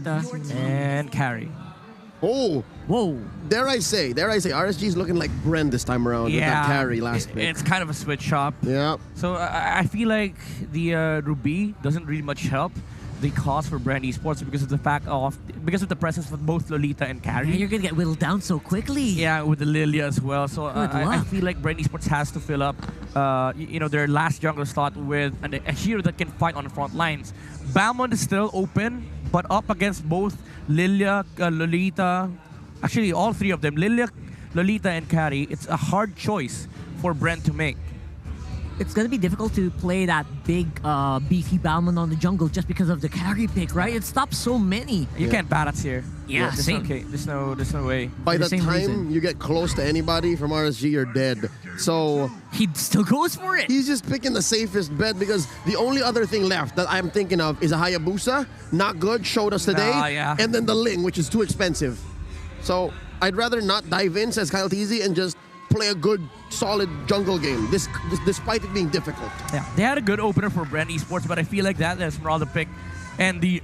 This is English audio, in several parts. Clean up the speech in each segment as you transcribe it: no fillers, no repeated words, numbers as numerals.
And carry. Oh, Whoa. dare I say, RSG is looking like BREN this time around with that carry last pick. It's kind of a switch up. Yeah. So I feel like the Ruby doesn't really much help the cause for BREN Esports because of the presence of both Lolita and Carry. You're gonna get whittled down so quickly. Yeah, with the Lilia as well. So I luck. feel like BREN Esports has to fill up, their last jungler slot with a hero that can fight on the front lines. Balmond is still open, but up against both Lilia, Lolita, actually all three of them, Lilia, Lolita, and Carry. It's a hard choice for BREN to make. It's gonna be difficult to play that big, beefy Balmond on the jungle just because of the carry pick, right? It stops so many. You can't Barats here. Yeah, there's same. There's no way. By the same time reason. you get close to anybody from RSG, you're dead. So He still goes for it. he's just picking the safest bet because the only other thing left that I'm thinking of is a Hayabusa. Not good, showed us today. Yeah. And then the Ling, which is too expensive. So I'd rather not dive in, says Kyle TZ, and just play a good, solid jungle game, despite it being difficult. Yeah, they had a good opener for BREN Esports, but I feel like that Esmeralda pick and the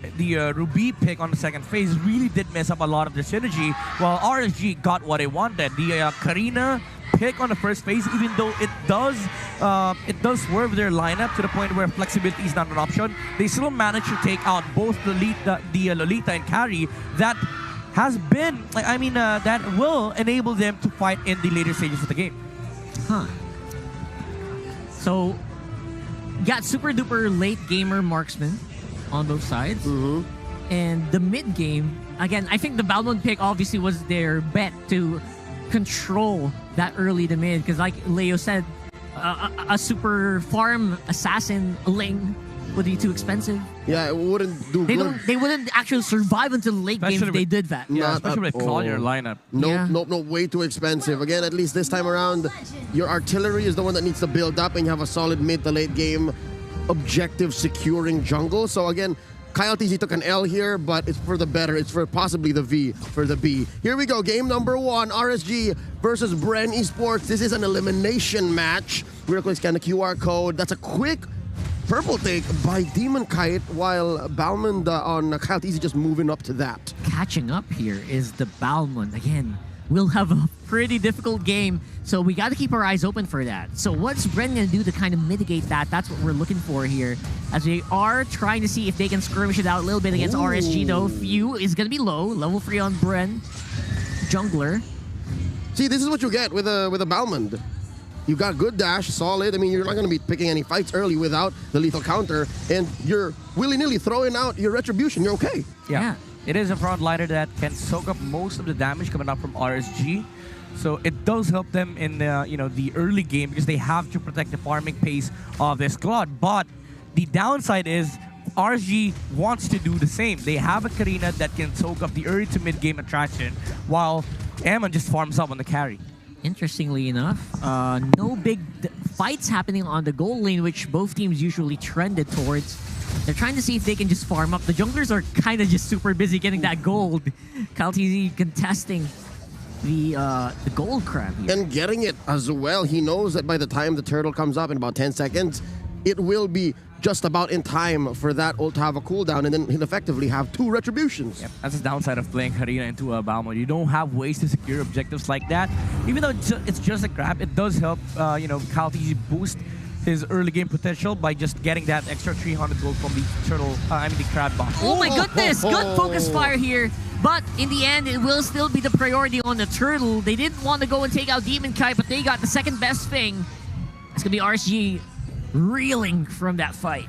Ruby pick on the second phase really did mess up a lot of the synergy, while RSG got what they wanted. The Karina pick on the first phase, even though it does swerve their lineup to the point where flexibility is not an option, they still managed to take out both Lolita and Carry. That has been, that will enable them to fight in the later stages of the game. Huh. So, got super duper late gamer marksman on both sides. And the mid game, again, I think the Balmond pick obviously was their bet to control that early to mid. Because like Leo said, a super farm assassin Ling would be too expensive. Yeah, it wouldn't do good. They wouldn't actually survive until late game if they did that. Yeah, Not especially at with Claw in your all. lineup. Nope, way too expensive. Again, at least this time around, your artillery is the one that needs to build up, and you have a solid mid to late game objective securing jungle. So again, Kyle TZ took an L here, but it's for the better. It's for possibly the V for the B. Here we go, game number 1, RSG versus BREN Esports. This is an elimination match. We're going to scan the QR code. That's a quick purple take by Demon Kite, while Balmond on Kyle TZ just moving up to that. Catching up here is the Balmond. Again, we'll have a pretty difficult game, so we got to keep our eyes open for that. So what's BREN going to do to kind of mitigate that? That's what we're looking for here, as we are trying to see if they can skirmish it out a little bit against RSG, though. Few is going to be low. Level 3 on BREN. Jungler. See, this is what you get with a Balmond. You got good dash, solid. I mean, you're not going to be picking any fights early without the lethal counter, and you're willy-nilly throwing out your retribution. You're okay. Yeah. It is a frontliner that can soak up most of the damage coming up from RSG. So it does help them in the early game because they have to protect the farming pace of this squad. But the downside is RSG wants to do the same. They have a Karina that can soak up the early to mid game attraction, while Ammon just farms up on the carry. Interestingly enough, no big fights happening on the gold lane, which both teams usually trended towards. They're trying to see if they can just farm up. The junglers are kind of just super busy getting that gold. Kyle TZ contesting the gold crab here. And getting it as well. He knows that by the time the turtle comes up in about 10 seconds, it will be just about in time for that ult to have a cooldown, and then he'll effectively have 2 retributions. Yep, that's the downside of playing Karina into a Balmond. You don't have ways to secure objectives like that. Even though it's just a grab, it does help, Kyle TZ boost his early game potential by just getting that extra 300 gold from the the crab box. Oh my goodness! Good focus fire here. But in the end, it will still be the priority on the turtle. They didn't want to go and take out Demon Kite, but they got the second best thing. It's going to be RSG reeling from that fight.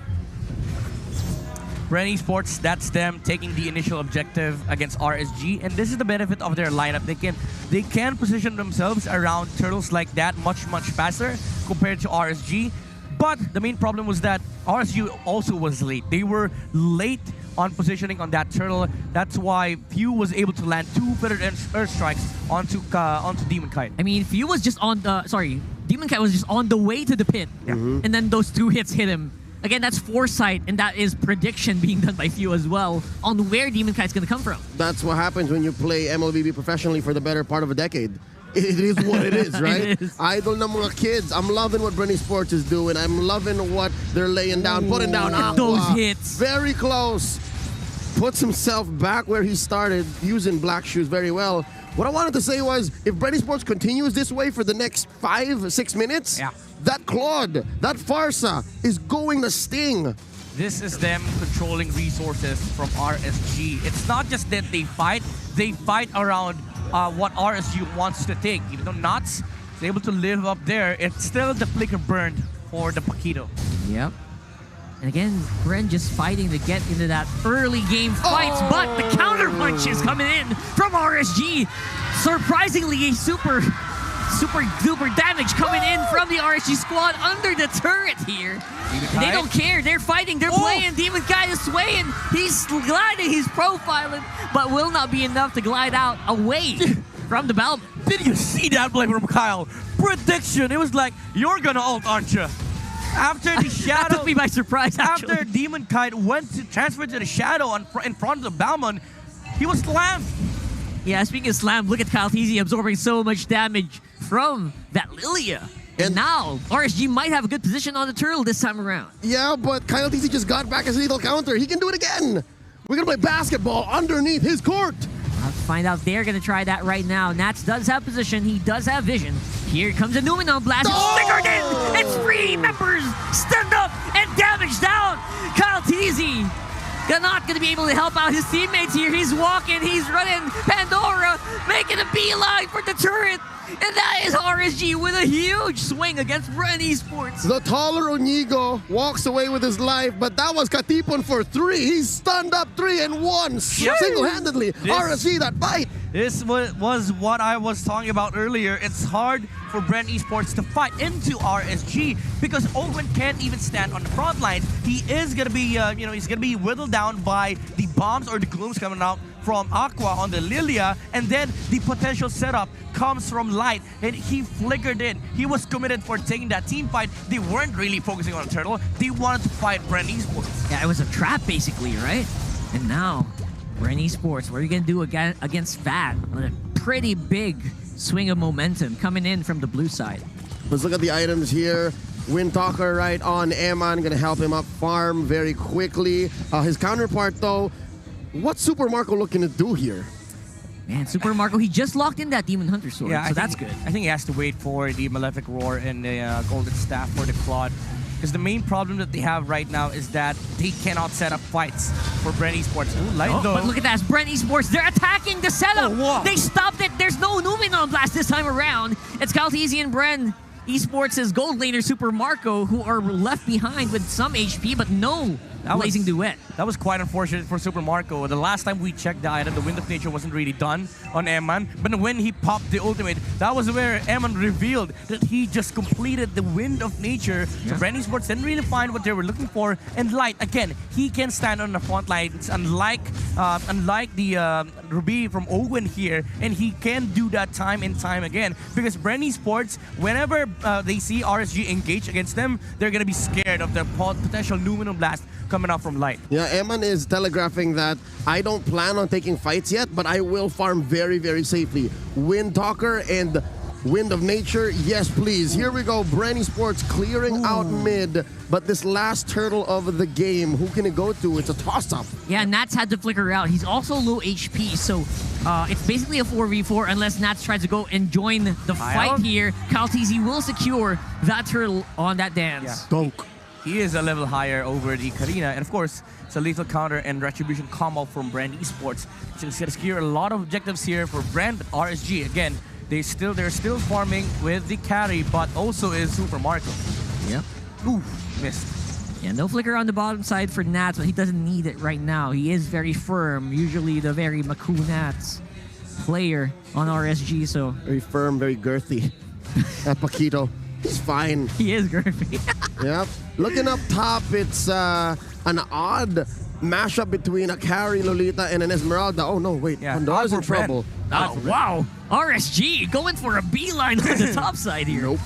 BREN Esports, that's them taking the initial objective against RSG, and this is the benefit of their lineup. They can position themselves around turtles like that much faster compared to RSG. But the main problem was that RSG also was late. They were late on positioning on that turtle. That's why Few was able to land 2 fitted earth strikes onto Demon Kite. I mean, Few was just on the... Sorry, Demon Kite was just on the way to the pit. And then those 2 hits hit him. Again, that's foresight, and that is prediction being done by Few as well on where Demon Kite's going to come from. That's what happens when you play MLBB professionally for the better part of a decade. It is what it is, right? It is. Idol na mga kids. I'm loving what BREN Esports is doing. I'm loving what they're laying down, putting down Aqua. Those hits. Very close. puts himself back where he started, using black shoes very well. What I wanted to say was, if BREN Sports continues this way for the next 5-6 minutes, that Claude, that Farsa is going to sting. This is them controlling resources from RSG. It's not just that they fight around what RSG wants to take. Even though Nuts is able to live up there, it's still the flicker burned for the Paquito. Yep. And again, BREN just fighting to get into that early game fights, but the counter punch is coming in from RSG. Surprisingly, a super duper damage coming in from the RSG squad under the turret here. They don't care. They're fighting. They're playing. Demon Guy is swaying. He's gliding. He's profiling, but will not be enough to glide out away from the Balmond. Did you see that play from Kyle? Prediction. It was like, you're gonna ult, aren't you? After the shadow, that took me by surprise. Actually. After Demon Kite transferred to the shadow in front of the Balmond, he was slammed. Yeah, speaking of slam, look at Kyle TZ absorbing so much damage from that Lilia. And now, RSG might have a good position on the turtle this time around. Yeah, but Kyle TZ just got back his lethal counter. He can do it again. We're going to play basketball underneath his court. Let's find out. They're going to try that right now. Nats does have position. He does have vision. Here comes a Numenon blast. Flickered in. And 3 members stand up and damage down. Kyle TZ not going to be able to help out his teammates here. He's walking. He's running. Pandora making a beeline for the turret. And that is RSG with a huge swing against BREN Esports. The taller Onigo walks away with his life, but that was Katipon for 3. He's stunned up 3 and 1 single-handedly. RSG, that fight. This was what I was talking about earlier. It's hard for BREN Esports to fight into RSG because Owen can't even stand on the front line. He is gonna be, he's gonna be whittled down by the bombs or the glooms coming out from Aqua on the Lilia, and then the potential setup comes from Light, and he flickered in. He was committed for taking that team fight. They weren't really focusing on Turtle. They wanted to fight BREN Esports. Yeah, it was a trap basically, right? And now, BREN Esports, what are you gonna do against Fat? A pretty big swing of momentum coming in from the blue side. Let's look at the items here. Windtalker right on Eman, gonna help him up farm very quickly. His counterpart though, what's Super Marco looking to do here? Man, Super Marco, he just locked in that Demon Hunter sword, so that's good. I think he has to wait for the Malefic Roar and the Golden Staff for the Claude. Because the main problem that they have right now is that they cannot set up fights for BREN Esports. But look at that, BREN Esports, they're attacking the setup! They stopped it! There's no Numenon blast this time around! It's Caltezy and BREN Esports' gold laner Super Marco who are left behind with some HP, but no Blazing Duet. That was quite unfortunate for Super Marco. The last time we checked the item, the Wind of Nature wasn't really done on Eman. But when he popped the ultimate, that was where Eman revealed that he just completed the Wind of Nature. So BREN Esports didn't really find what they were looking for. And Light, again, he can stand on the front lines, unlike the Ruby from Owen here. And he can do that time and time again. Because BREN Esports, whenever they see RSG engage against them, they're going to be scared of the potential Numenon Blast coming out from Light. Yeah, Eman is telegraphing that I don't plan on taking fights yet, but I will farm very, very safely. Windtalker and Wind of Nature, yes please. Here we go, BREN Esports clearing out mid, but this last turtle of the game, who can it go to? It's a toss-up. Yeah, Nats had to flicker out. He's also low HP, so it's basically a 4v4 unless Nats tries to go and join the fight here. Caltezy will secure that turtle on that dance. Yeah. Dunk. He is a level higher over the Karina, and of course, it's a lethal counter and retribution combo from BREN Esports. So it's going to secure a lot of objectives here for BREN, but RSG, again, they're still farming with the carry, but also is Super Marco. Yep. Oof, missed. Yeah, no flicker on the bottom side for Nats, but he doesn't need it right now. He is very firm, usually the very Maku Nats player on RSG, so... Very firm, very girthy. That Paquito. He's fine. He is girthy. Yep. Looking up top, it's an odd mashup between a carry Lolita and an Esmeralda. Oh no, wait. Pandora's in trouble. Oh, wow. RSG going for a beeline on the top side here. Nope.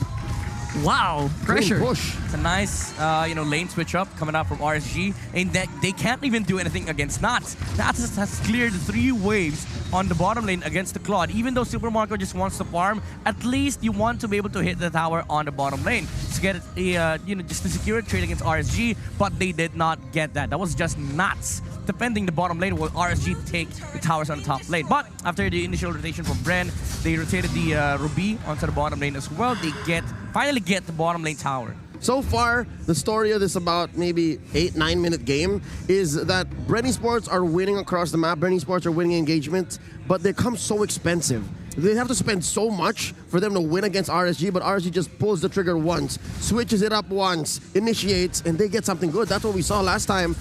Wow, pressure. Push. It's a nice, lane switch up coming out from RSG, and that they can't even do anything against Nats. Nats has cleared 3 waves on the bottom lane against the Claude. Even though Super Marco just wants to farm, at least you want to be able to hit the tower on the bottom lane to get a, just to secure a trade against RSG, but they did not get that. That was just Nats defending the bottom lane while RSG take the towers on the top lane. But after the initial rotation from BREN, they rotated the Ruby onto the bottom lane as well. They finally get the bottom lane tower. So far, the story of this about maybe 8-9 minute game is that BREN Esports are winning across the map. BREN Esports are winning engagement, but they come so expensive. They have to spend so much for them to win against RSG, but RSG just pulls the trigger once, switches it up once, initiates, and they get something good. That's what we saw last time.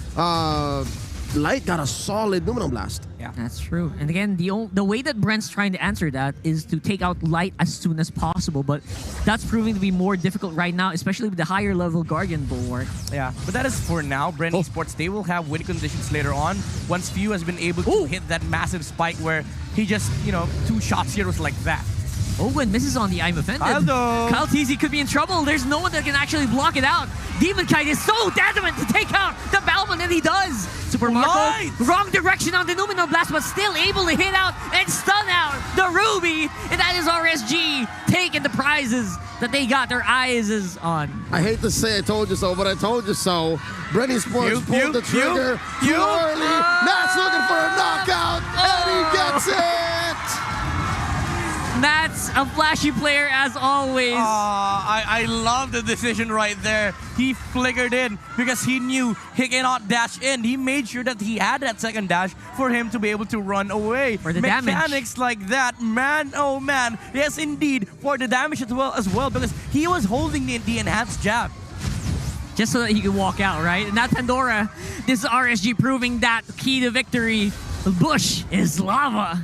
Light got a solid Numinum Blast. Yeah, that's true. And again, the way that Brent's trying to answer that is to take out Light as soon as possible, but that's proving to be more difficult right now, especially with the higher level Guardian Bulwark. Yeah, but that is for now. BREN Esports, they will have win conditions later on once Few has been able to hit that massive spike where he just, 2 shots heroes like that. Owen misses on the I'm Offended. Kyle TZ could be in trouble. There's no one that can actually block it out. Demon Kite is so adamant to take out the Balmond, and he does. Super Marco, wrong direction on the Numinal Blast, but still able to hit out and stun out the Ruby. And that is RSG taking the prizes that they got their eyes on. I hate to say I told you so, but I told you so. BREN Esports pulled the trigger too early. Nat's looking for a knockout, and he gets it! Nat's a flashy player as always. I love the decision right there. He flickered in because he knew he cannot dash in. He made sure that he had that second dash for him to be able to run away. For the Mechanics damage. like that, man, oh man. Yes, indeed, for the damage as well because he was holding the enhanced jab. Just so that he could walk out, right? And that Pandora, this is RSG proving that key to victory. The bush is lava.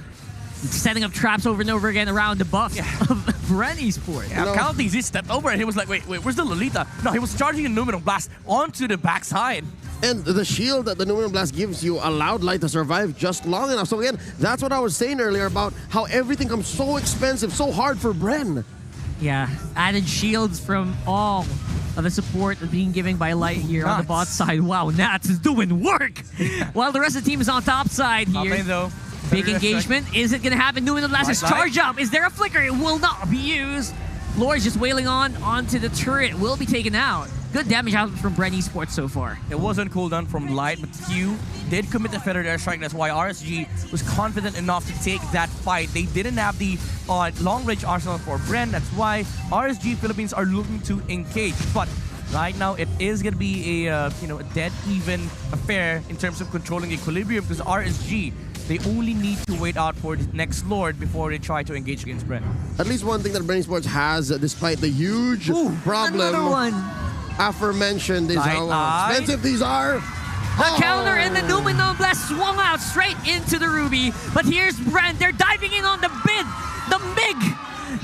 Setting up traps over and over again around the buff of BREN Esports. Yeah, Kyle TZ stepped over and he was like, wait, where's the Lolita? No, he was charging a Numinal Blast onto the backside. And the shield that the Numinal Blast gives you allowed Light to survive just long enough. So again, that's what I was saying earlier about how everything comes so expensive, so hard for BREN. Yeah, added shields from all of the support being given by Light here on the bot side. Wow, Nats is doing work! While the rest of the team is on top side here. Top lane, though. Big engagement. Is it going to happen? Numinal Blast is charge up. Is there a flicker? It will not be used. Lord is just wailing onto the turret. Will be taken out. Good damage out from BREN Esports so far. It wasn't cooldown from Light, but Q did commit the feathered airstrike. That's why RSG was confident enough to take that fight. They didn't have the long-range arsenal for BREN. That's why RSG Philippines are looking to engage. But right now, it is going to be a dead even affair in terms of controlling equilibrium because RSG, they only need to wait out for the next Lord before they try to engage against BREN. At least one thing that BREN Esports has, despite the huge problem Another one. aforementioned, is how expensive these are. The counter and the Numinal Blast swung out straight into the Ruby. But here's BREN. They're diving in on the big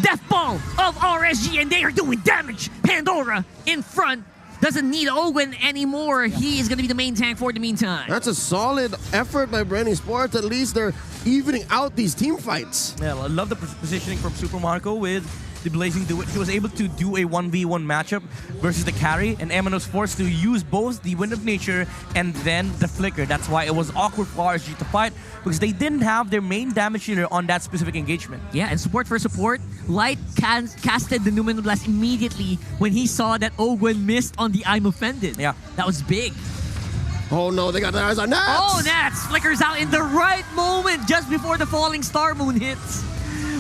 death ball of RSG, and they are doing damage. Pandora in front. Doesn't need Owen anymore. He is going to be the main tank for the meantime. That's a solid effort by BREN Esports. At least they're evening out these team fights. Yeah, I love the positioning from Super Marco with the Blazing Duet. He was able to do a 1v1 matchup versus the carry, and Eman was forced to use both the Wind of Nature and then the Flicker. That's why it was awkward for RSG to fight, because they didn't have their main damage dealer on that specific engagement. Yeah, and support for support, Light casted the Numinal Blast immediately when he saw that Owen missed on the I'm Offended. Yeah. That was big. Oh no, they got their eyes on Nats! Oh, Nats flickers out in the right moment just before the falling star moon hits.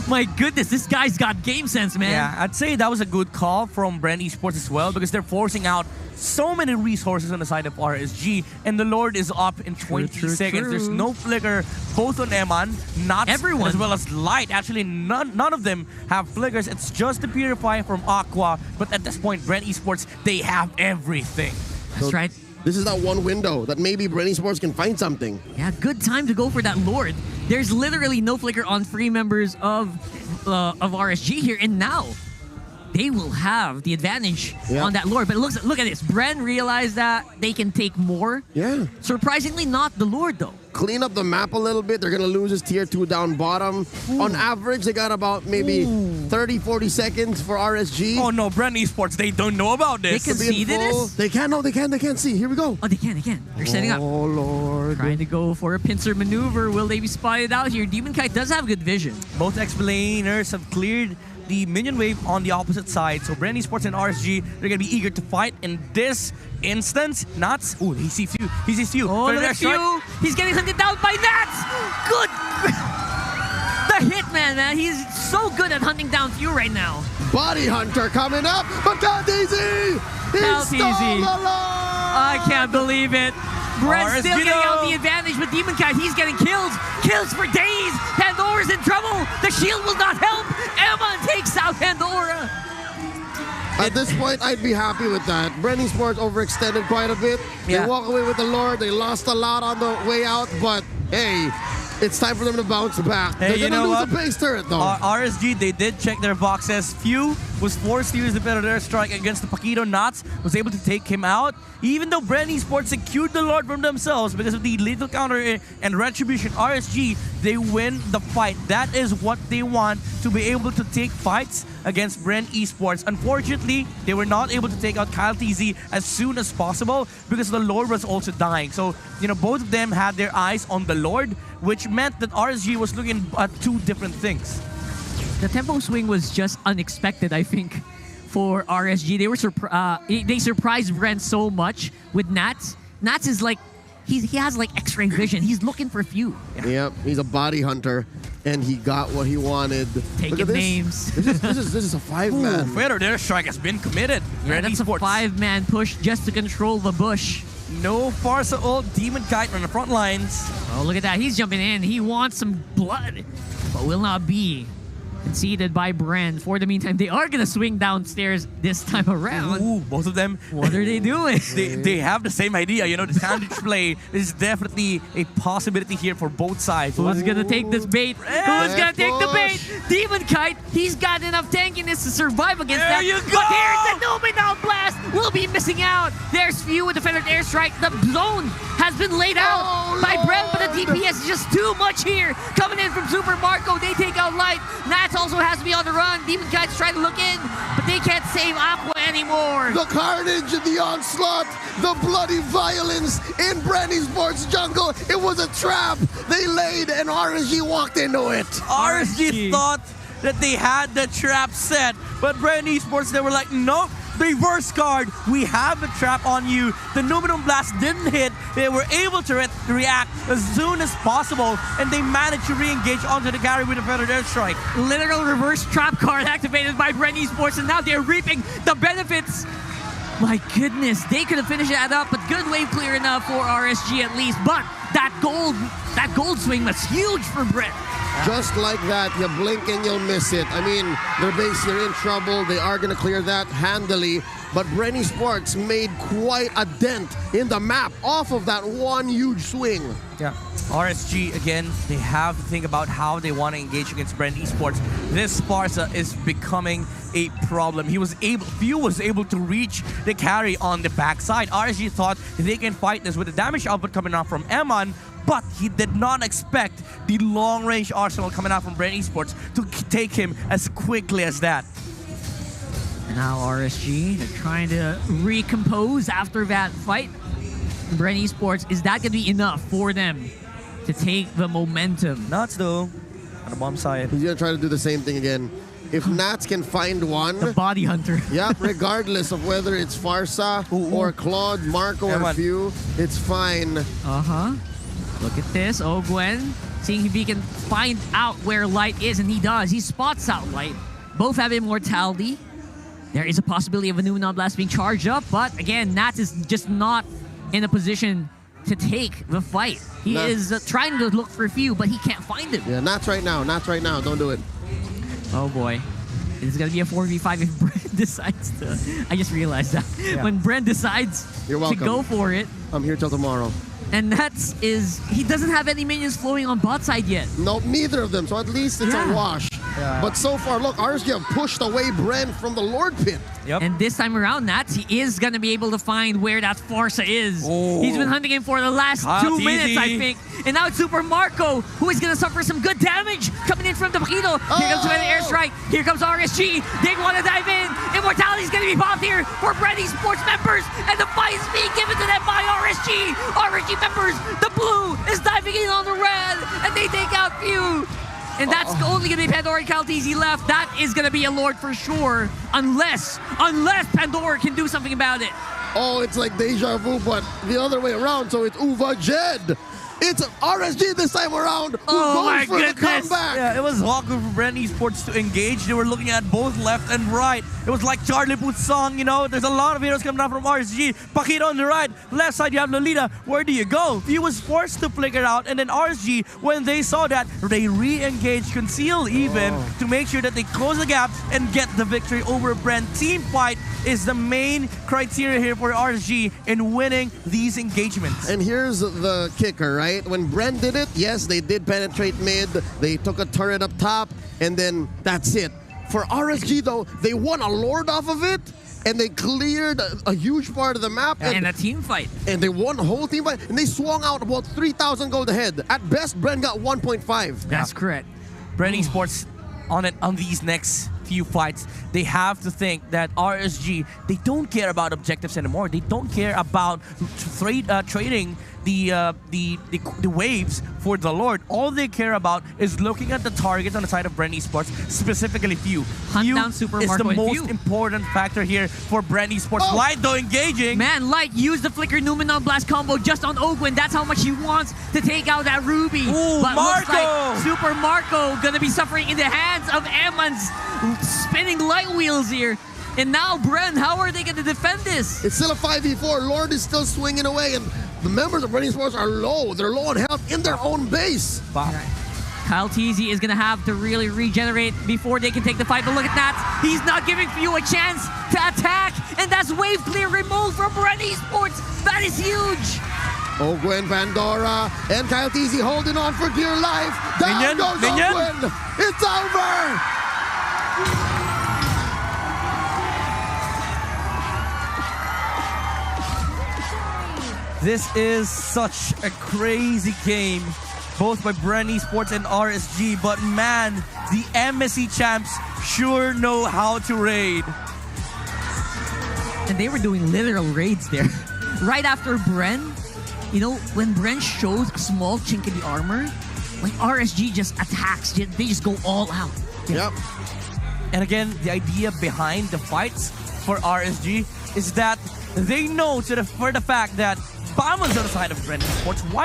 My goodness, this guy's got game sense, man. Yeah, I'd say that was a good call from BREN Esports as well, because they're forcing out so many resources on the side of RSG, and the Lord is up in 20 seconds. There's no flicker, both on Eman, not everyone, as well as Light. Actually, none of them have flickers. It's just the Purify from Aqua, but at this point, BREN Esports, they have everything. That's right. This is that one window that maybe BREN Esports can find something. Yeah, good time to go for that Lord. There's literally no flicker on 3 members of RSG here, and now they will have the advantage on that Lord. But look at this. BREN realized that they can take more. Yeah. Surprisingly, not the Lord, though. Clean up the map a little bit. They're going to lose his tier 2 down bottom. On average, they got about maybe 30, 40 seconds for RSG. Oh no, BREN Esports, they don't know about this. They can see this? They can't see. Here we go. Oh, they can. They're setting up. Oh, Lord. Trying to go for a pincer maneuver. Will they be spotted out here? Demon Kite does have good vision. Both explainers have cleared the minion wave on the opposite side. So BREN Esports and RSG, they're gonna be eager to fight in this instance. Nats, oh, he sees Few. He sees Few. Oh, look at Few. He's getting hunted down by Nats. Good. The hitman, man. He's so good at hunting down Few right now. Body Hunter coming up, but not easy. He's still alive. I can't believe it. BREN's still RSG getting out the advantage with Demon Kite. He's getting kills. Kills for days. Pandora's in trouble. The shield will not help. Emma takes out Pandora. At this point, I'd be happy with that. BREN Esports overextended quite a bit. They walk away with the Lord. They lost a lot on the way out, but hey, it's time for them to bounce back. Hey, They're going to lose a base turret, though. RSG, they did check their boxes. Few was forced to use the Predator Strike against the Paquito. Nats was able to take him out. Even though BREN Esports secured the Lord from themselves because of the lethal counter and retribution, RSG, they win the fight. That is what they want, to be able to take fights against BREN Esports. Unfortunately, they were not able to take out Kyle TZ as soon as possible because the Lord was also dying. So, you know, both of them had their eyes on the Lord, which meant that RSG was looking at two different things. The tempo swing was just unexpected, I think, for RSG. They were they surprised BREN so much with Nats. Nats is like, he has like X-ray vision. He's looking for Few. Yep, he's a body hunter, and he got what he wanted. Taking names. This is a 5-man. Predator Strike has been committed. Yeah, that's a 5-man push just to control the bush. No Farsa ult, Demon Kite on the front lines. Oh, look at that. He's jumping in. He wants some blood, but will not be conceded by BREN. For the meantime, they are going to swing downstairs this time around. Ooh, both of them. What are they doing? They have the same idea. You know, the sandwich play is definitely a possibility here for both sides. Who's going to take this bait? Who's going to take the bait? Demon Kite, he's got enough tankiness to survive against that. There you go! But here's the Numenal Blast. We'll be missing out. There's Few with the Feathered Airstrike. The zone has been laid out by BREN, but the DPS is just too much here. Coming in from Super Marco, they take out Light. Nats also has to be on the run. Demon Kite's trying to look in, but they can't save Aqua anymore. The carnage and the onslaught, the bloody violence in BREN Esports jungle. It was a trap. They laid and RSG walked into it. RSG thought that they had the trap set, but BREN Esports, they were like, nope. Reverse card, we have the trap on you. The Numenal Blast didn't hit. They were able to react as soon as possible, and they managed to re-engage onto the carry with a Feathered Airstrike. Literal reverse trap card activated by BREN Esports, and now they're reaping the benefits. My goodness, they could have finished that up, but good wave clear enough for RSG at least. But that gold swing was huge for BREN. Just like that, you blink and you'll miss it. I mean, their base, you're in trouble. They are going to clear that handily. But BREN Esports made quite a dent in the map off of that one huge swing. Yeah. RSG, again, they have to think about how they want to engage against BREN Esports. This Sparsa is becoming a problem. Few was able to reach the carry on the backside. RSG thought they can fight this with the damage output coming out from Eman, but he did not expect the long-range arsenal coming out from BREN Esports to take him as quickly as that. And now RSG, they're trying to recompose after that fight. BREN Esports, is that going to be enough for them to take the momentum? Nuts though, on the bomb side. He's going to try to do the same thing again. If Nats can find one, The body hunter. yeah, regardless of whether it's Farsa or Claude, Marco, or Few, it's fine. Uh-huh. Look at this. Oh, Gwen, seeing if he can find out where Light is, and he does. He spots out Light. Both have immortality. There is a possibility of a Numenal Blast being charged up, but again, Nats is just not in a position to take the fight. He is trying to look for Few, but he can't find him. Yeah, Nats right now. Nats right now. Don't do it. Oh boy. It's going to be a 4v5 if BREN decides to. I just realized that. Yeah. When BREN decides to go for it. I'm here till tomorrow. And he doesn't have any minions flowing on bot side yet. Nope, neither of them. So at least it's a wash. Yeah. But so far, look, RSG have pushed away BREN from the Lord Pit. Yep. And this time around, Nats, he is going to be able to find where that Farsa is. Oh. He's been hunting him for the last 2 minutes, I think. And now it's Super Marco, who is going to suffer some good damage coming in from the Paquito. Here comes the airstrike. Here comes RSG. They want to dive in. Immortality is going to be popped here for BREN Esports members. And the fight is being given to them by RSG. RSG members, the blue is diving in on the red. And they take out Few. And that's only going to be Pandora and Calteezy left. That is going to be a Lord for sure. Unless Pandora can do something about it. Oh, it's like deja vu, but the other way around. So it's Uva Jed. It's RSG this time around. Who goes for the comeback? Yeah, it was awkward for BREN Esports to engage. They were looking at both left and right. It was like Charlie Puth's song, you know. There's a lot of heroes coming down from RSG. Pakito on the right. Left side, you have Lolita. Where do you go? He was forced to flicker out. And then RSG, when they saw that, they re-engaged Conceal even to make sure that they close the gap and get the victory over BREN. Team fight is the main criteria here for RSG in winning these engagements. And here's the kicker, right? When BREN did it, yes, they did penetrate mid. They took a turret up top, and then that's it. For RSG, though, they won a Lord off of it, and they cleared a huge part of the map. And a team fight. And they won the whole team fight, and they swung out about 3,000 gold ahead. At best, BREN got 1.5. That's correct. BREN Esports on these next few fights, they have to think that RSG, they don't care about objectives anymore. They don't care about trading the waves for the Lord. All they care about is looking at the targets on the side of BREN Esports, specifically Few. Hunt Few down Super is Marco the and most Few. important factor here for BREN Esports. Oh. Light though engaging. Man, Light used the Flicker Numenon Blast combo just on Ogwin. That's how much he wants to take out that Ruby. Ooh, but looks Marco! like Super Marco gonna be suffering in the hands of Eman's spinning light wheels here. And now BREN, how are they gonna defend this? It's still a 5v4. Lord is still swinging away, and the members of BREN Esports are low. They're low on health in their own base. Calteezy is gonna have to really regenerate before they can take the fight. But look at that, he's not giving Few a chance to attack, and that's wave clear removed from BREN Esports. That is huge. Ogwen, Pandora, and Calteezy holding on for dear life. Down Minion, goes Minion. Ogwen. It's over. This is such a crazy game, both by BREN Esports and RSG, but man, the MSC champs sure know how to raid. And they were doing literal raids there. Right after BREN, you know, when BREN shows a small chink in the armor, like RSG just attacks, they just go all out. Yep. And again, the idea behind the fights for RSG is that they know for the fact that Bama's on the side of BREN Esports. Why